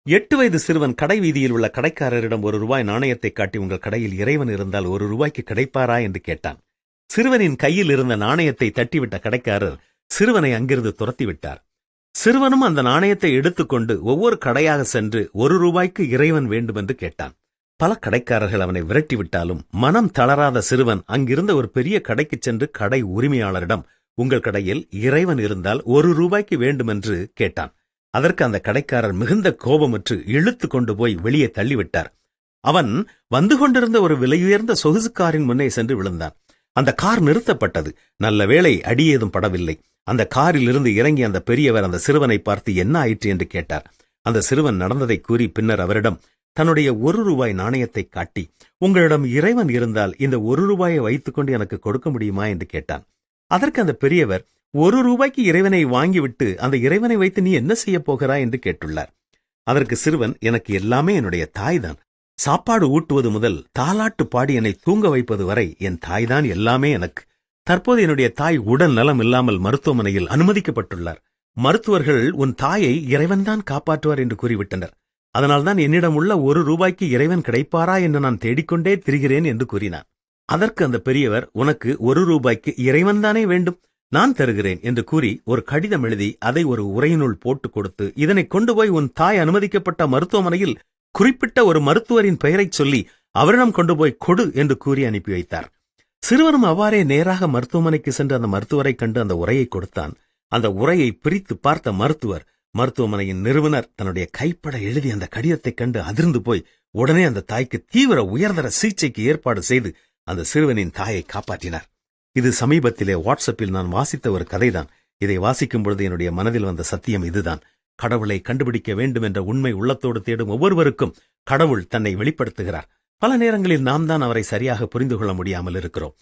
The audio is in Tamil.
8 வயது சிறுவன் கடை வீதியில் உள்ள கடைக்காரரிடம் ₹1 நாணயத்தை காட்டி, உங்கள் கடையில் இறைவன் இருந்தால் ₹1 கிடைப்பாரா என்று கேட்டான். சிறுவனின் கையில் இருந்த நாணயத்தை தட்டிவிட்ட கடைக்காரர் சிறுவனை அங்கிருந்து துரத்திவிட்டார். சிறுவனும் அந்த நாணயத்தை எடுத்துக்கொண்டு ஒவ்வொரு கடையாக சென்று ₹1 இறைவன் வேண்டுமென்று கேட்டான். பல கடைக்காரர்கள் அவனை விரட்டிவிட்டாலும் மனம் தளராத சிறுவன் அங்கிருந்த ஒரு பெரிய கடைக்குச் சென்று கடை உரிமையாளரிடம், உங்கள் கடையில் இறைவன் இருந்தால் ₹1 வேண்டுமென்று கேட்டான். அதற்கு அந்த கடைக்காரர் மிகுந்த கோபமுற்று இழுத்து கொண்டு போய் வெளியே தள்ளிவிட்டார். அவன் வந்து கொண்டிருந்த ஒரு விலையுயர்ந்த சொகுசு காரின் முன்னே சென்று விழுந்தான். அந்த கார் நிறுத்தப்பட்டது. நல்ல வேளை அடியேதும் படவில்லை. அந்த காரில் இருந்து இறங்கி அந்த பெரியவர் அந்த சிறுவனை பார்த்து என்ன ஆயிற்று என்று கேட்டார். அந்த சிறுவன் நடந்ததை கூறி பின்னர் அவரிடம் தன்னுடைய ₹1 நாணயத்தை காட்டி, உங்களிடம் இறைவன் இருந்தால் இந்த ₹1 வைத்துக்கொண்டு எனக்கு கொடுக்க முடியுமா என்று கேட்டான். அதற்கு அந்த பெரியவர், ₹1 இறைவனை வாங்கிவிட்டு அந்த இறைவனை வைத்து நீ என்ன செய்ய போகிறாய் என்று கேட்டுள்ளார். அதற்கு சிறுவன், எனக்கு எல்லாமே என்னுடைய தாய்தான். சாப்பாடு ஊட்டுவது முதல் தாலாட்டு பாடி என்னை தூங்க வைப்பது வரை என் தாய்தான் எல்லாமே எனக்கு. தற்போது என்னுடைய தாய் உடல் நலம் இல்லாமல் மருத்துவமனையில் அனுமதிக்கப்பட்டுள்ளார். மருத்துவர்கள் உன் தாயை இறைவன்தான் காப்பாற்றுவார் என்று கூறிவிட்டனர். அதனால்தான் என்னிடம் உள்ள ₹1 இறைவன் கிடைப்பாரா என்று நான் தேடிக்கொண்டே திரிகிறேன் என்று கூறினான். அதற்கு அந்த பெரியவர், உனக்கு ₹1 இறைவன்தானே வேண்டும், நான் தருகிறேன் என்று கூறி ஒரு கடிதம் எழுதி அதை ஒரு உரையினுள் போட்டுக் கொடுத்து, இதனை கொண்டு போய் உன் தாய் அனுமதிக்கப்பட்ட மருத்துவமனையில் குறிப்பிட்ட ஒரு மருத்துவரின் பெயரைச் சொல்லி அவரிடம் கொண்டு போய் கொடு என்று கூறி அனுப்பி வைத்தார். சிறுவனும் அவ்வாறே நேராக மருத்துவமனைக்கு சென்று அந்த மருத்துவரை கண்டு அந்த உரையை கொடுத்தான். அந்த உரையை பிரித்து பார்த்த மருத்துவமனையின் நிறுவனர் தன்னுடைய கைப்பட எழுதி அந்த கடிதத்தைக் கண்டு அதிர்ந்து போய் உடனே அந்த தாய்க்கு தீவிர உயர்தர சிகிச்சைக்கு ஏற்பாடு செய்து அந்த சிறுவனின் தாயை காப்பாற்றினார். இது சமீபத்திலே வாட்ஸ்அப்பில் நான் வாசித்த ஒரு கதைதான். இதை வாசிக்கும் பொழுது என்னுடைய மனதில் வந்த சத்தியம் இதுதான். கடவுளை கண்டுபிடிக்க வேண்டும் என்ற உண்மை உள்ளத்தோடு தேடும் ஒவ்வொருவருக்கும் கடவுள் தன்னை வெளிப்படுத்துகிறார். பல நேரங்களில் நாம் தான் அவரை சரியாக புரிந்து கொள்ள முடியாமல் இருக்கிறோம்.